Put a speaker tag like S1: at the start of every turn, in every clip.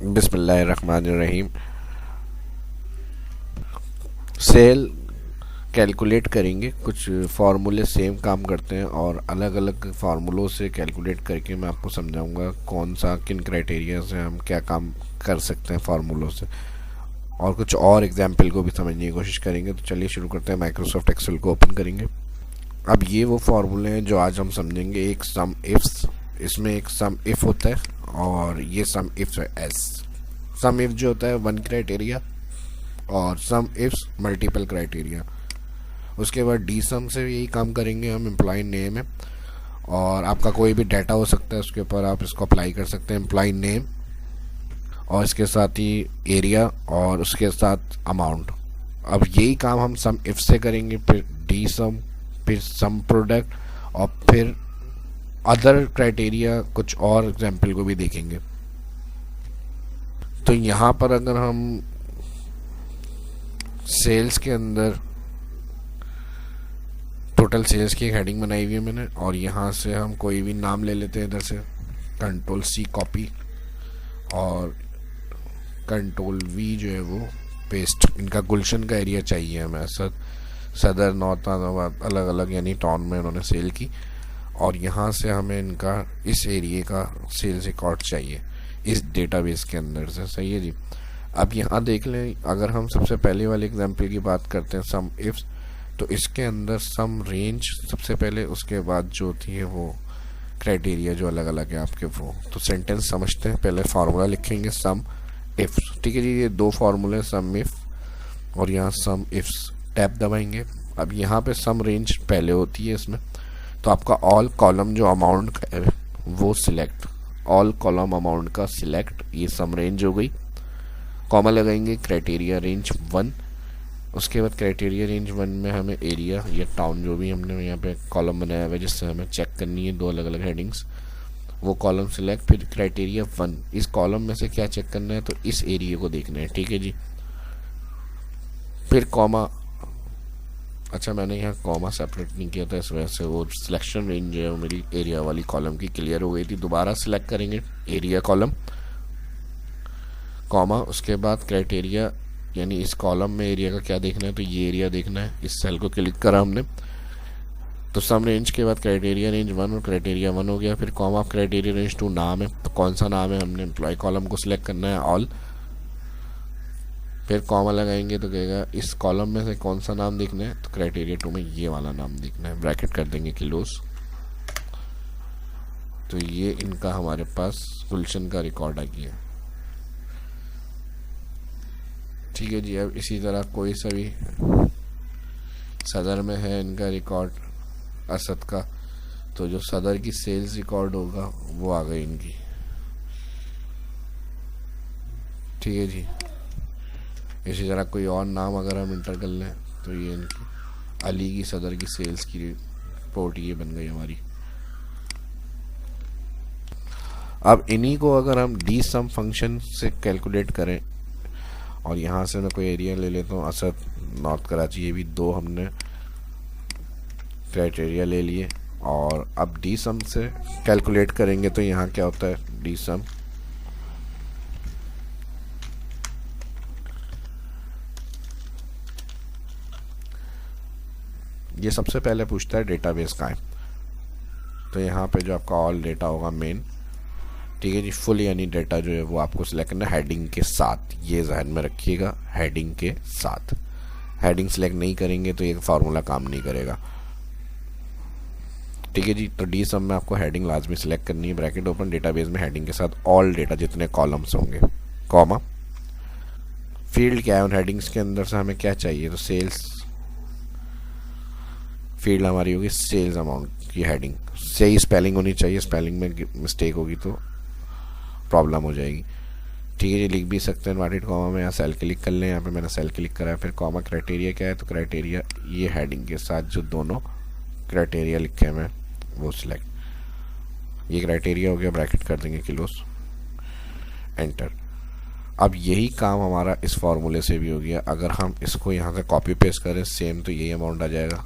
S1: बिस्मिल्लाहिर्रहमानिर्रहीम। Cell calculate करेंगे, कुछ फार्मूले सेम काम करते हैं और अलग अलग फार्मूलों से कैलकुलेट करके मैं आपको समझाऊंगा कौन सा किन क्राइटेरिया से हम क्या काम कर सकते हैं फार्मूलों से, और कुछ और एग्जाम्पल को भी समझने की कोशिश करेंगे। तो चलिए शुरू करते हैं। माइक्रोसॉफ्ट एक्सेल को ओपन करेंगे। अब ये वो फार्मूले हैं जो आज हम समझेंगे। एक सम इफ्स, इसमें एक सम इफ होता है और ये सम इफ है एस। सम इफ जो होता है वन क्राइटेरिया और सम इफ्स मल्टीपल क्राइटेरिया। उसके बाद डी सम से यही काम करेंगे हम। एम्प्लॉय नेम है और आपका कोई भी डाटा हो सकता है, उसके ऊपर आप इसको अप्लाई कर सकते हैं। एम्प्लॉय नेम और इसके साथ ही एरिया और उसके साथ अमाउंट। अब यही काम हम सम इफ से करेंगे, फिर डी सम, फिर सम प्रोडक्ट और फिर अदर क्राइटेरिया कुछ और एग्जाम्पल को भी देखेंगे। तो यहाँ पर अगर हम सेल्स के अंदर टोटल सेल्स की एक हेडिंग बनाई हुई है मैंने, और यहाँ से हम कोई भी नाम ले लेते हैं। इधर से कंट्रोल सी कॉपी और कंट्रोल वी जो है वो पेस्ट। इनका गुलशन का एरिया चाहिए हमें। सदर नॉर्थ अलग अलग यानी टाउन में उन्होंने सेल की, और यहाँ से हमें इनका इस एरिया का सेल्स रिकॉर्ड चाहिए इस डेटाबेस के अंदर से। सही है जी। अब यहाँ देख लें, अगर हम सबसे पहले वाले एग्जाम्पल की बात करते हैं सम इफ्स, तो इसके अंदर सम रेंज सबसे पहले, उसके बाद जो होती है वो क्राइटेरिया जो अलग अलग है आपके वो। तो सेंटेंस समझते हैं। पहले फार्मूला लिखेंगे सम इफ्स। ठीक है जी। ये दो फार्मूले सम इफ और यहाँ सम इफ्स। टैब दबाएंगे। अब यहाँ पे सम रेंज पहले होती है इसमें, तो आपका ऑल कॉलम जो अमाउंट का है वो सिलेक्ट, ऑल कॉलम अमाउंट का सिलेक्ट। ये सम रेंज हो गई। कॉमा लगाएंगे क्राइटेरिया रेंज 1। उसके बाद क्राइटेरिया रेंज 1 में हमें एरिया या टाउन जो भी हमने यहाँ पे कॉलम बनाया हुआ है जिससे हमें चेक करनी है दो अलग अलग हेडिंग्स, वो कॉलम सिलेक्ट। फिर क्राइटेरिया 1, इस कॉलम में से क्या चेक करना है, तो इस एरिया को देखना है। ठीक है जी। फिर कॉमा, अच्छा मैंने यहाँ कॉमा सेपरेट नहीं किया था, इस वजह से वो सिलेक्शन रेंज जो है वो मेरी एरिया वाली कॉलम की क्लियर हो गई थी। दोबारा सिलेक्ट करेंगे एरिया कॉलम, कॉमा, उसके बाद क्राइटेरिया यानी इस कॉलम में एरिया का क्या देखना है, तो ये एरिया देखना है। इस सेल को क्लिक करा हमने, तो सम रेंज के बाद क्राइटेरिया रेंज 1 और क्राइटेरिया 1 हो गया। फिर कॉमा क्राइटेरिया रेंज 2 नाम है, तो कौन सा नाम है, हमने एम्प्लॉय कॉलम को सिलेक्ट करना है ऑल। फिर कॉमा लगाएंगे तो कहेगा इस कॉलम में से कौन सा नाम देखना है, तो क्राइटेरिया 2 में ये वाला नाम देखना है। ब्रैकेट कर देंगे क्लोज। तो ये इनका हमारे पास गुलशन का रिकॉर्ड आ गया। ठीक है जी। अब इसी तरह कोई सा भी सदर में है इनका रिकॉर्ड असद का, तो जो सदर की सेल्स रिकॉर्ड होगा वो आ गई इनकी। ठीक है जी। इसी तरह कोई और नाम अगर हम इंटर कर लें तो ये इनकी अली की सदर की सेल्स की रिपोर्ट ये बन गई हमारी। अब इन्हीं को अगर हम डी सम फंक्शन से कैलकुलेट करें, और यहाँ से मैं कोई एरिया ले लेता हूँ, असद, नॉर्थ कराची, ये भी दो हमने क्राइटेरिया ले लिए। और अब डी सम से कैलकुलेट करेंगे तो यहाँ क्या होता है, डी सम ये सबसे पहले पूछता है डेटाबेस का है, तो यहाँ पे जो आपका ऑल डेटा होगा मेन। ठीक है जी। फुल यानी डेटा जो है वो आपको सिलेक्ट करना है हेडिंग के साथ, ये जहन में रखिएगा, हेडिंग के साथ। हेडिंग सिलेक्ट नहीं करेंगे तो ये फार्मूला काम नहीं करेगा। ठीक है जी। तो डी सम में आपको हेडिंग लाजमी सिलेक्ट करनी है। ब्रैकेट ओपन, डेटाबेस में हेडिंग के साथ ऑल डेटा जितने कॉलम्स होंगे, कॉमा। फील्ड क्या है उन हेडिंग्स के अंदर से हमें क्या चाहिए, तो सेल्स फील्ड हमारी होगी सेल्स अमाउंट की हेडिंग। सही स्पेलिंग होनी चाहिए, स्पेलिंग में मिस्टेक होगी तो प्रॉब्लम हो जाएगी। ठीक है जी। लिख भी सकते हैं इन्वर्टेड कॉमा में, यहाँ सेल क्लिक कर लें। यहाँ पे मैंने सेल क्लिक करा है। फिर कॉमा क्राइटेरिया क्या है, तो क्राइटेरिया ये हेडिंग के साथ जो दोनों क्राइटेरिया लिखे हैं वो सिलेक्ट। ये क्राइटेरिया हो गया, ब्रैकेट कर देंगे क्लोज, एंटर। अब यही काम हमारा इस फार्मूले से भी हो गया। अगर हम इसको यहाँ से कॉपी पेस्ट करें सेम, तो यही अमाउंट आ जाएगा।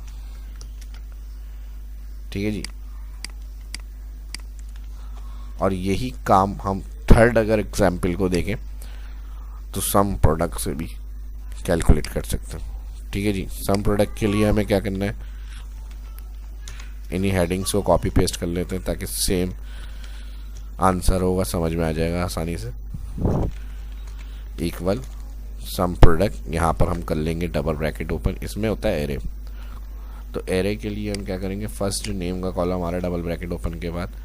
S1: ठीक है जी। और यही काम हम थर्ड अगर एग्जाम्पल को देखें तो सम प्रोडक्ट से भी कैलकुलेट कर सकते हैं। ठीक है जी, सम प्रोडक्ट के लिए हमें क्या करना है, इन्हीं हेडिंग्स को कॉपी पेस्ट कर लेते हैं ताकि सेम आंसर होगा, समझ में आ जाएगा आसानी से। इक्वल सम प्रोडक्ट, यहाँ पर हम कर लेंगे डबल ब्रैकेट ओपन, इसमें होता है एरे। तो एरे के लिए हम क्या करेंगे, फर्स्ट जो नेम का कॉलम आ रहा है डबल ब्रैकेट ओपन के बाद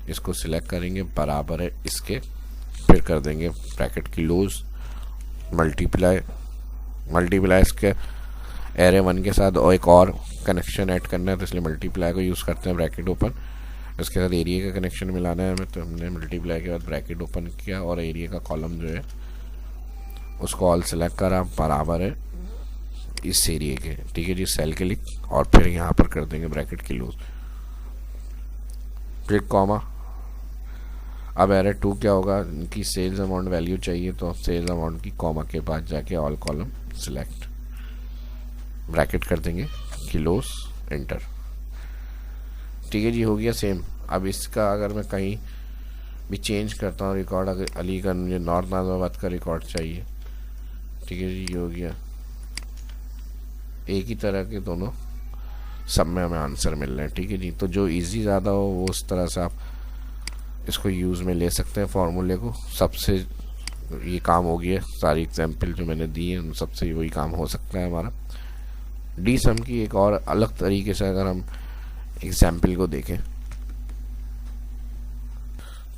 S1: इसको सिलेक्ट करेंगे, बराबर है इसके, फिर कर देंगे ब्रैकेट क्लोज, मल्टीप्लाई इसके एरे 1 के साथ और एक और कनेक्शन ऐड करना है, तो इसलिए मल्टीप्लाई को यूज़ करते हैं ब्रैकेट ओपन। इसके साथ एरिया का कनेक्शन मिलाना है हमें, तो हमने मल्टीप्लाई के बाद ब्रैकेट ओपन किया और एरिया का कॉलम जो है उसको ऑल सेलेक्ट करा, बराबर है इस एरिया के। ठीक है जी, सेल क्लिक और फिर यहाँ पर कर देंगे ब्रैकेट क्लोज, फिर कॉमा। अब एरे 2 क्या होगा, इनकी सेल्स अमाउंट वैल्यू चाहिए, तो सेल्स अमाउंट की कॉमा के बाद जाके ऑल कॉलम सिलेक्ट, ब्रैकेट कर देंगे क्लोज, एंटर। ठीक है जी, हो गया सेम। अब इसका अगर मैं कहीं भी चेंज करता हूँ रिकॉर्ड, अगर अलीगढ़ मुझे नॉर्थ नाज़िमाबाद का रिकॉर्ड चाहिए, ठीक है जी, ये हो गया। एक ही तरह के दोनों सब में हमें आंसर मिल रहे हैं। ठीक है जी, तो जो इजी ज़्यादा हो वो उस तरह से आप इसको यूज़ में ले सकते हैं फार्मूले को। सबसे ये काम हो गया, सारी एग्जाम्पल जो मैंने दी है उन सबसे वही काम हो सकता है हमारा। डी सम की एक और अलग तरीके से अगर हम एग्जाम्पल को देखें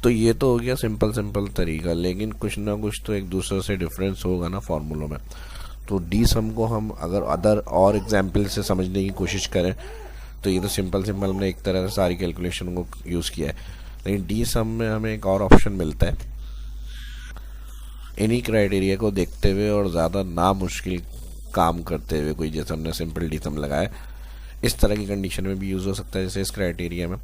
S1: तो ये तो हो गया सिंपल तरीका, लेकिन कुछ ना कुछ तो एक दूसरे से डिफरेंस होगा ना फार्मूलों में। तो डी सम को हम अगर अदर और एग्जाम्पल से समझने की कोशिश करें तो ये तो सिंपल हमने एक तरह से सारी कैलकुलेशन को यूज़ किया है, लेकिन डी सम में हमें एक और ऑप्शन मिलता है, इन्हीं क्राइटेरिया को देखते हुए और ज़्यादा ना मुश्किल काम करते हुए, कोई जैसे हमने सिंपल डी सम लगाया इस तरह की कंडीशन में भी यूज़ हो सकता है। जैसे इस क्राइटेरिया में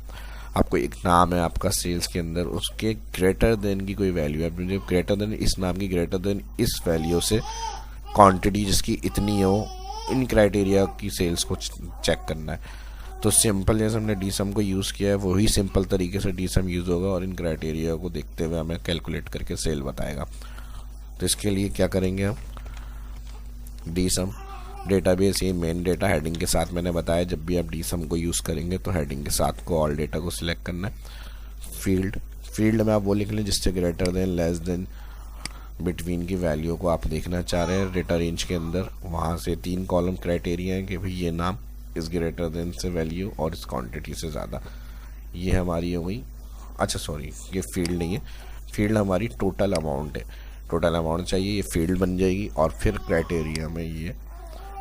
S1: आपको एक नाम है आपका सेल्स के अंदर, उसके ग्रेटर देन की कोई वैल्यू है, मुझे ग्रेटर देन इस नाम की ग्रेटर देन इस वैल्यू से क्वांटिटी जिसकी इतनी हो, इन क्राइटेरिया की सेल्स को चेक करना है। तो सिंपल जैसे हमने डी सम को यूज़ किया है वही सिंपल तरीके से डी सम यूज़ होगा और इन क्राइटेरिया को देखते हुए हमें कैलकुलेट करके सेल बताएगा। तो इसके लिए क्या करेंगे हम, डी सम डेटाबेस, ये मेन डेटा हेडिंग के साथ मैंने बताया, जब भी आप डी सम को यूज़ करेंगे तो हेडिंग के साथ को ऑल डेटा को सिलेक्ट करना है। फील्ड में आप वो लिख लें जिससे greater than, less than, between की वैल्यू को आप देखना चाह रहे हैं डेटा रेंज के अंदर। वहाँ से 3 कॉलम क्राइटेरिया हैं कि भाई ये नाम इस ग्रेटर देन से वैल्यू और इस क्वांटिटी से ज़्यादा, ये हमारी हो गई। अच्छा सॉरी, ये फील्ड नहीं है, फील्ड हमारी टोटल अमाउंट है, टोटल अमाउंट चाहिए, ये फील्ड बन जाएगी। और फिर क्राइटेरिया में ये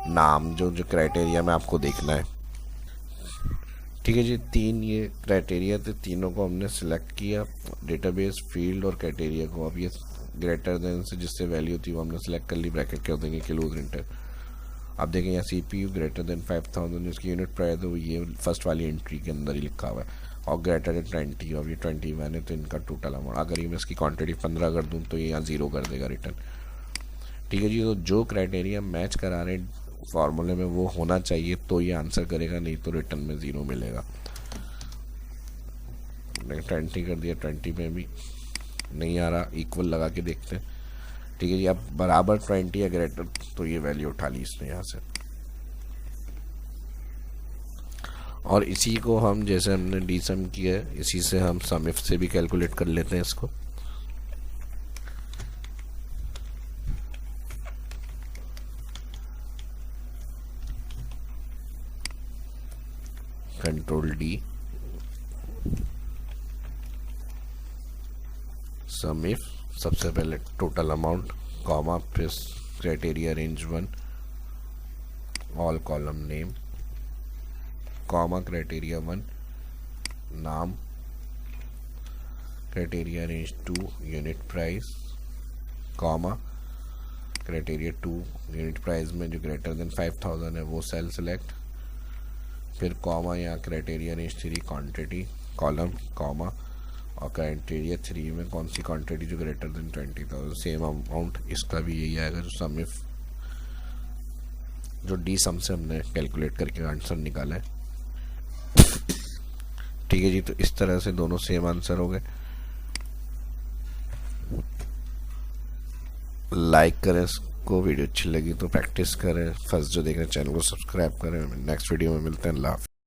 S1: नाम जो क्राइटेरिया में आपको देखना है। ठीक है जी, 3 ये क्राइटेरिया थे, तीनों को हमने सिलेक्ट किया, डेटाबेस, फील्ड और क्राइटेरिया को। अब ये ग्रेटर देन से जिससे वैल्यू थी वो हमने सेलेक्ट कर ली, ब्रैकेट कर देंगे क्लोज, एंटर। अब देखें यहाँ CPU ग्रेटर देन 5000, इसकी यूनिट प्राइस है ये फर्स्ट वाली एंट्री के अंदर ही लिखा हुआ है, और ग्रेटर देन 20, और ये 21 है तो इनका टोटल अमाउंट। अगर ये मैं इसकी क्वांटिटी 15 कर दूँ तो ये यहाँ 0 कर देगा रिटर्न। ठीक है जी, तो जो क्राइटेरिया मैच करा रहे फार्मूले में वो होना चाहिए तो ये आंसर करेगा, नहीं तो रिटर्न में 0 मिलेगा। 20 कर दिया, 20 में भी नहीं आ रहा, इक्वल लगा के देखते हैं। ठीक है जी, अब बराबर 20 या ग्रेटर, तो ये वैल्यू उठा ली इसने यहाँ से। और इसी को हम जैसे हमने डी सम किया है इसी से हम सम इफ से भी कैलकुलेट कर लेते हैं इसको। कंट्रोल डी, सम इफ, सबसे पहले टोटल अमाउंट, कॉमा, फिर criteria range 1, all column name, comma, criteria 1 नाम, criteria range 2 unit price, comma, criteria 2 unit price में जो ग्रेटर देन 5000 है वो सेल सेलेक्ट, फिर कॉमा, यहाँ criteria range 3 quantity, column, comma, और क्राइटेरिया 3 में कौन सी क्वांटिटी जो ग्रेटर देन 20,000, सेम अमाउंट। इसका भी यही आएगा जो सम इफ, जो डी सम से हमने कैलकुलेट करके आंसर निकाला है। ठीक है जी, तो इस तरह से दोनों सेम आंसर हो गए। लाइक करें इसको, वीडियो अच्छी लगी तो प्रैक्टिस करें, फर्स्ट जो देख रहे हैं चैनल को सब्सक्राइब करें। नेक्स्ट वीडियो में मिलते हैं। अल्लाह हाफ़िज़।